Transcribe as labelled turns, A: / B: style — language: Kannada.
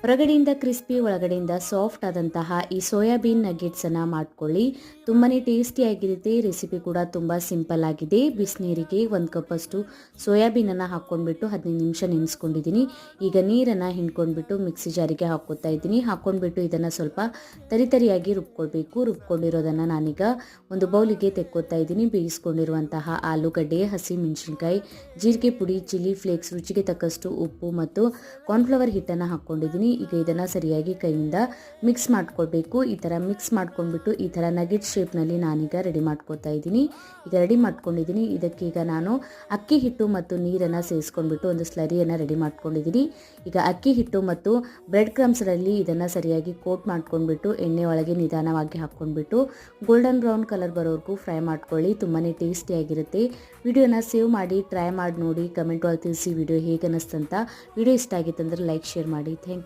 A: ಹೊರಗಡೆಯಿಂದ ಕ್ರಿಸ್ಪಿ ಒಳಗಡೆಯಿಂದ ಸಾಫ್ಟ್ ಆದಂತಹ ಈ ಸೋಯಾಬೀನ್ ನಗೆಟ್ಸನ್ನು ಮಾಡ್ಕೊಳ್ಳಿ. ತುಂಬಾ ಟೇಸ್ಟಿಯಾಗಿರುತ್ತೆ. ರೆಸಿಪಿ ಕೂಡ ತುಂಬ ಸಿಂಪಲ್ ಆಗಿದೆ. ಬಿಸಿನೀರಿಗೆ 1 ಕಪ್ಪಷ್ಟು ಸೋಯಾಬೀನನ್ನು ಹಾಕ್ಕೊಂಡ್ಬಿಟ್ಟು 15 ನಿಮಿಷ ನೆನೆಸ್ಕೊಂಡಿದ್ದೀನಿ. ಈಗ ನೀರನ್ನು ಹಿಂಡ್ಕೊಂಡ್ಬಿಟ್ಟು ಮಿಕ್ಸಿ ಜಾರಿಗೆ ಹಾಕ್ಕೊತಾ ಇದ್ದೀನಿ. ಹಾಕ್ಕೊಂಡ್ಬಿಟ್ಟು ಇದನ್ನು ಸ್ವಲ್ಪ ತರಿಯಾಗಿ ರುಬ್ಕೊಳ್ಬೇಕು. ರುಬ್ಕೊಂಡಿರೋದನ್ನು ನಾನೀಗ ಒಂದು ಬೌಲಿಗೆ ತೆಕ್ಕೋತಾ ಇದ್ದೀನಿ. ಬೇಯಿಸ್ಕೊಂಡಿರುವಂತಹ ಆಲೂಗಡ್ಡೆ, ಹಸಿ ಮೆಣಸಿನ್ಕಾಯಿ, ಜೀರಿಗೆ ಪುಡಿ, ಚಿಲ್ಲಿ ಫ್ಲೇಕ್ಸ್, ರುಚಿಗೆ ತಕ್ಕಷ್ಟು ಉಪ್ಪು ಮತ್ತು ಕಾರ್ನ್ಫ್ಲವರ್ ಹಿಟ್ಟನ್ನು ಹಾಕ್ಕೊಂಡಿದ್ದೀನಿ. ಈಗ ಇದನ್ನು ಸರಿಯಾಗಿ ಕೈಯಿಂದ ಮಿಕ್ಸ್ ಮಾಡ್ಕೊಳ್ಬೇಕು. ಈ ಥರ ಮಿಕ್ಸ್ ಮಾಡ್ಕೊಂಡ್ಬಿಟ್ಟು ಈ ಥರ ನಗೆಟ್ ಶೇಪ್ನಲ್ಲಿ ನಾನೀಗ ರೆಡಿ ಮಾಡ್ಕೊತಾ ಇದ್ದೀನಿ. ಈಗ ರೆಡಿ ಮಾಡ್ಕೊಂಡಿದ್ದೀನಿ. ಇದಕ್ಕೀಗ ನಾನು ಅಕ್ಕಿ ಹಿಟ್ಟು ಮತ್ತು ನೀರನ್ನು ಸೇರಿಸ್ಕೊಂಡ್ಬಿಟ್ಟು ಒಂದು ಸ್ಲರಿಯನ್ನು ರೆಡಿ ಮಾಡ್ಕೊಂಡಿದ್ದೀನಿ. ಈಗ ಅಕ್ಕಿ ಹಿಟ್ಟು ಮತ್ತು ಬ್ರೆಡ್ ಕ್ರಮ್ಸ್ಗಳಲ್ಲಿ ಇದನ್ನು ಸರಿಯಾಗಿ ಕೋಟ್ ಮಾಡ್ಕೊಂಡ್ಬಿಟ್ಟು ಎಣ್ಣೆ ಒಳಗೆ ನಿಧಾನವಾಗಿ ಹಾಕ್ಕೊಂಡ್ಬಿಟ್ಟು ಗೋಲ್ಡನ್ ಬ್ರೌನ್ ಕಲರ್ ಬರೋವರೆಗೂ ಫ್ರೈ ಮಾಡ್ಕೊಳ್ಳಿ. ತುಂಬಾ ಟೇಸ್ಟಿಯಾಗಿರುತ್ತೆ. ವಿಡಿಯೋನ ಸೇವ್ ಮಾಡಿ ಟ್ರೈ ಮಾಡಿ ನೋಡಿ. ಕಮೆಂಟ್ ಒಳಗೆ ತಿಳಿಸಿ ವಿಡಿಯೋ ಹೇಗೆ ಅನ್ನಿಸ್ತಂತ. ವಿಡಿಯೋ ಇಷ್ಟ ಆಗಿತ್ತಂದ್ರೆ ಲೈಕ್ ಶೇರ್ ಮಾಡಿ. Thank you.